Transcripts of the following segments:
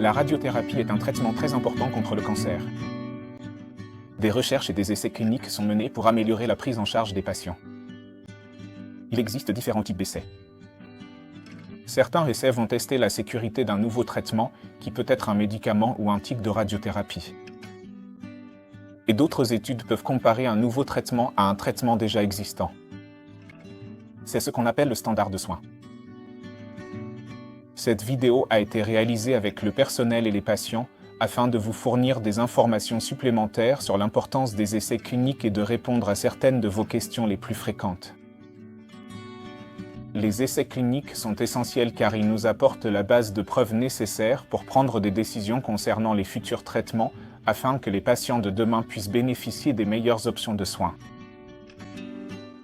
La radiothérapie est un traitement très important contre le cancer. Des recherches et des essais cliniques sont menés pour améliorer la prise en charge des patients. Il existe différents types d'essais. Certains essais vont tester la sécurité d'un nouveau traitement qui peut être un médicament ou un type de radiothérapie. Et d'autres études peuvent comparer un nouveau traitement à un traitement déjà existant. C'est ce qu'on appelle le standard de soins. Cette vidéo a été réalisée avec le personnel et les patients afin de vous fournir des informations supplémentaires sur l'importance des essais cliniques et de répondre à certaines de vos questions les plus fréquentes. Les essais cliniques sont essentiels car ils nous apportent la base de preuves nécessaires pour prendre des décisions concernant les futurs traitements afin que les patients de demain puissent bénéficier des meilleures options de soins.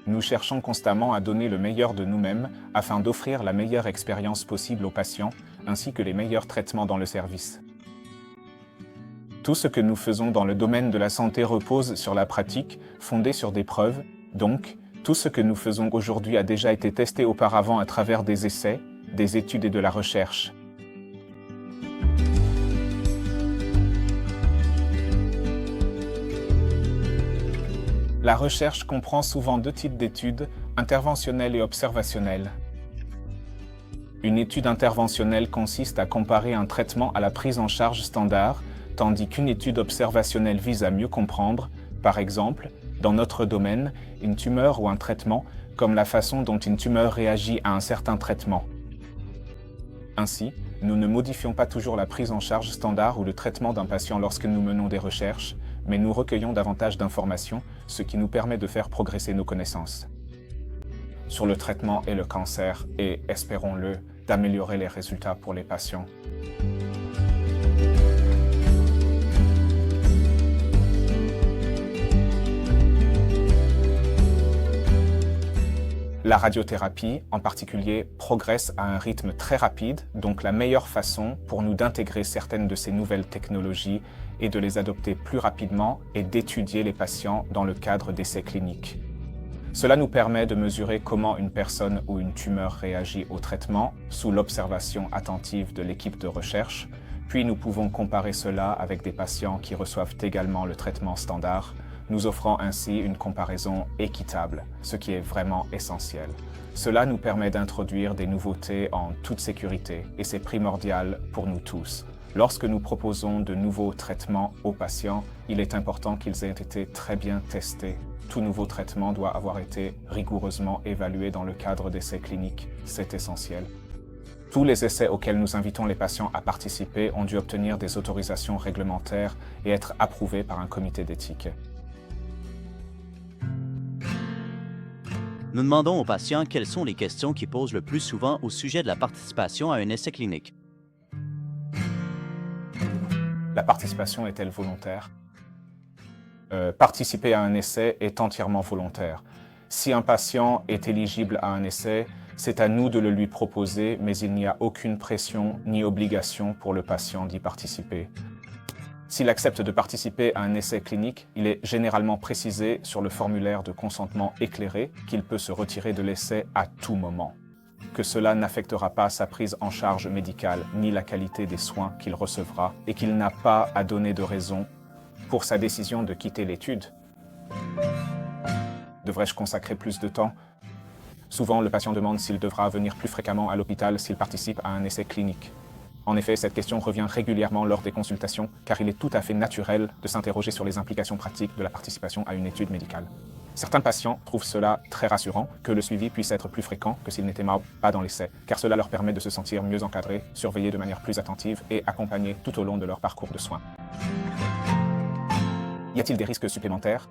Nous cherchons constamment à donner le meilleur de nous-mêmes afin d'offrir la meilleure expérience possible aux patients ainsi que les meilleurs traitements dans le service. Tout ce que nous faisons dans le domaine de la santé repose sur la pratique, fondée sur des preuves, donc tout ce que nous faisons aujourd'hui a déjà été testé auparavant à travers des essais, des études et de la recherche. La recherche comprend souvent deux types d'études, interventionnelles et observationnelles. Une étude interventionnelle consiste à comparer un traitement à la prise en charge standard, tandis qu'une étude observationnelle vise à mieux comprendre, par exemple, dans notre domaine, une tumeur ou un traitement, comme la façon dont une tumeur réagit à un certain traitement. Ainsi, nous ne modifions pas toujours la prise en charge standard ou le traitement d'un patient lorsque nous menons des recherches, mais nous recueillons davantage d'informations, ce qui nous permet de faire progresser nos connaissances sur le traitement et le cancer et, espérons-le, d'améliorer les résultats pour les patients. La radiothérapie, en particulier, progresse à un rythme très rapide, donc la meilleure façon pour nous d'intégrer certaines de ces nouvelles technologies et de les adopter plus rapidement est d'étudier les patients dans le cadre d'essais cliniques. Cela nous permet de mesurer comment une personne ou une tumeur réagit au traitement sous l'observation attentive de l'équipe de recherche, puis nous pouvons comparer cela avec des patients qui reçoivent également le traitement standard, nous offrant ainsi une comparaison équitable, ce qui est vraiment essentiel. Cela nous permet d'introduire des nouveautés en toute sécurité et c'est primordial pour nous tous. Lorsque nous proposons de nouveaux traitements aux patients, il est important qu'ils aient été très bien testés. Tout nouveau traitement doit avoir été rigoureusement évalué dans le cadre d'essais cliniques, c'est essentiel. Tous les essais auxquels nous invitons les patients à participer ont dû obtenir des autorisations réglementaires et être approuvés par un comité d'éthique. Nous demandons aux patients quelles sont les questions qu'ils posent le plus souvent au sujet de la participation à un essai clinique. La participation est-elle volontaire? Participer à un essai est entièrement volontaire. Si un patient est éligible à un essai, c'est à nous de le lui proposer, mais il n'y a aucune pression ni obligation pour le patient d'y participer. S'il accepte de participer à un essai clinique, il est généralement précisé sur le formulaire de consentement éclairé qu'il peut se retirer de l'essai à tout moment, que cela n'affectera pas sa prise en charge médicale ni la qualité des soins qu'il recevra et qu'il n'a pas à donner de raison pour sa décision de quitter l'étude. Devrais-je consacrer plus de temps? Souvent, le patient demande s'il devra venir plus fréquemment à l'hôpital s'il participe à un essai clinique. En effet, cette question revient régulièrement lors des consultations, car il est tout à fait naturel de s'interroger sur les implications pratiques de la participation à une étude médicale. Certains patients trouvent cela très rassurant, que le suivi puisse être plus fréquent que s'ils n'étaient pas dans l'essai, car cela leur permet de se sentir mieux encadrés, surveillés de manière plus attentive et accompagnés tout au long de leur parcours de soins. Y a-t-il des risques supplémentaires?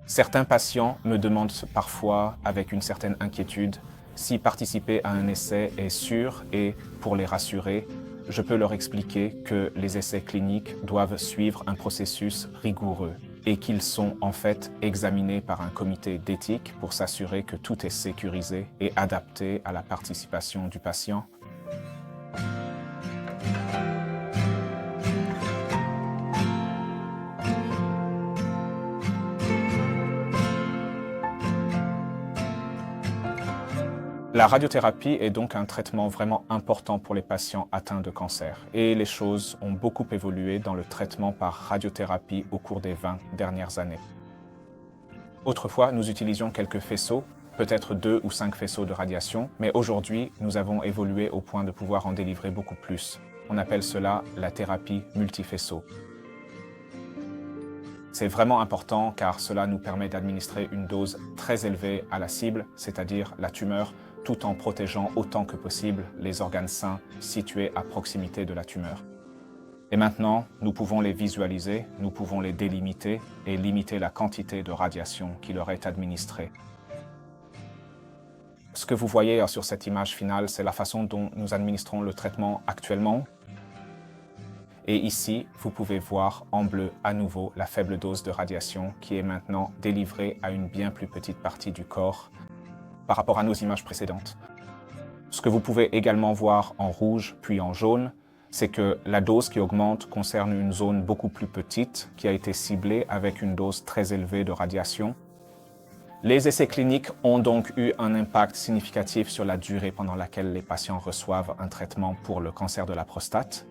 Certains patients me demandent parfois, avec une certaine inquiétude, si participer à un essai est sûr et, pour les rassurer, je peux leur expliquer que les essais cliniques doivent suivre un processus rigoureux et qu'ils sont en fait examinés par un comité d'éthique pour s'assurer que tout est sécurisé et adapté à la participation du patient. La radiothérapie est donc un traitement vraiment important pour les patients atteints de cancer. Et les choses ont beaucoup évolué dans le traitement par radiothérapie au cours des 20 dernières années. Autrefois, nous utilisions quelques faisceaux, peut-être 2 ou 5 faisceaux de radiation, mais aujourd'hui, nous avons évolué au point de pouvoir en délivrer beaucoup plus. On appelle cela la thérapie multifaisceau. C'est vraiment important car cela nous permet d'administrer une dose très élevée à la cible, c'est-à-dire la tumeur, tout en protégeant autant que possible les organes sains situés à proximité de la tumeur. Et maintenant, nous pouvons les visualiser, nous pouvons les délimiter et limiter la quantité de radiation qui leur est administrée. Ce que vous voyez sur cette image finale, c'est la façon dont nous administrons le traitement actuellement. Et ici, vous pouvez voir en bleu à nouveau la faible dose de radiation qui est maintenant délivrée à une bien plus petite partie du corps par rapport à nos images précédentes. Ce que vous pouvez également voir en rouge puis en jaune, c'est que la dose qui augmente concerne une zone beaucoup plus petite qui a été ciblée avec une dose très élevée de radiation. Les essais cliniques ont donc eu un impact significatif sur la durée pendant laquelle les patients reçoivent un traitement pour le cancer de la prostate.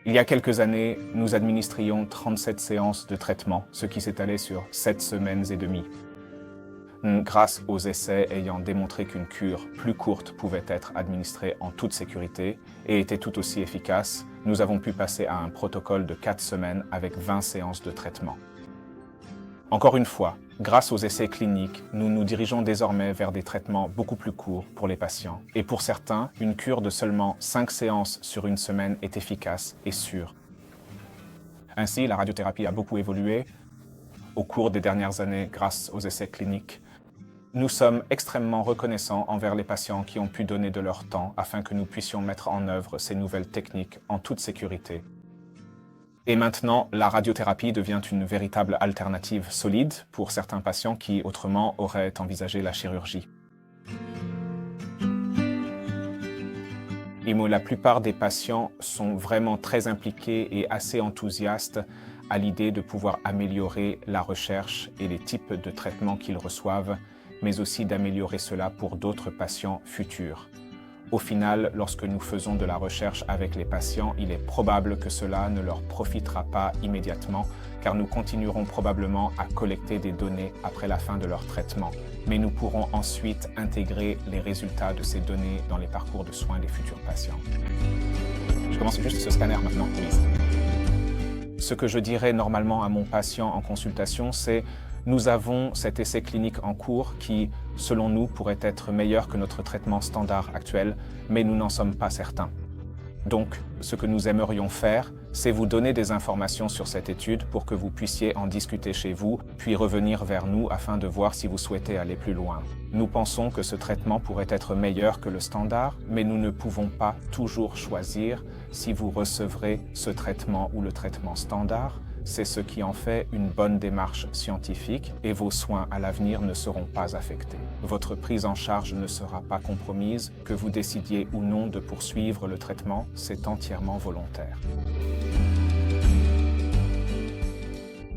Il y a quelques années, nous administrions 37 séances de traitement, ce qui s'étalait sur 7 semaines et demie. Grâce aux essais ayant démontré qu'une cure plus courte pouvait être administrée en toute sécurité et était tout aussi efficace, nous avons pu passer à un protocole de 4 semaines avec 20 séances de traitement. Encore une fois, grâce aux essais cliniques, nous nous dirigeons désormais vers des traitements beaucoup plus courts pour les patients. Et pour certains, une cure de seulement 5 séances sur une semaine est efficace et sûre. Ainsi, la radiothérapie a beaucoup évolué au cours des dernières années grâce aux essais cliniques. Nous sommes extrêmement reconnaissants envers les patients qui ont pu donner de leur temps afin que nous puissions mettre en œuvre ces nouvelles techniques en toute sécurité. Et maintenant, la radiothérapie devient une véritable alternative solide pour certains patients qui, autrement, auraient envisagé la chirurgie. Et la plupart des patients sont vraiment très impliqués et assez enthousiastes à l'idée de pouvoir améliorer la recherche et les types de traitements qu'ils reçoivent, mais aussi d'améliorer cela pour d'autres patients futurs. Au final, lorsque nous faisons de la recherche avec les patients, il est probable que cela ne leur profitera pas immédiatement, car nous continuerons probablement à collecter des données après la fin de leur traitement. Mais nous pourrons ensuite intégrer les résultats de ces données dans les parcours de soins des futurs patients. Je commence juste ce scanner maintenant, Louise. Ce que je dirais normalement à mon patient en consultation, c'est nous avons cet essai clinique en cours qui, selon nous, pourrait être meilleur que notre traitement standard actuel, mais nous n'en sommes pas certains. Donc, ce que nous aimerions faire, c'est vous donner des informations sur cette étude pour que vous puissiez en discuter chez vous, puis revenir vers nous afin de voir si vous souhaitez aller plus loin. Nous pensons que ce traitement pourrait être meilleur que le standard, mais nous ne pouvons pas toujours choisir si vous recevrez ce traitement ou le traitement standard. C'est ce qui en fait une bonne démarche scientifique et vos soins à l'avenir ne seront pas affectés. Votre prise en charge ne sera pas compromise, que vous décidiez ou non de poursuivre le traitement, c'est entièrement volontaire.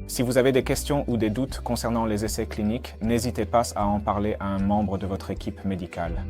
Si vous avez des questions ou des doutes concernant les essais cliniques, n'hésitez pas à en parler à un membre de votre équipe médicale.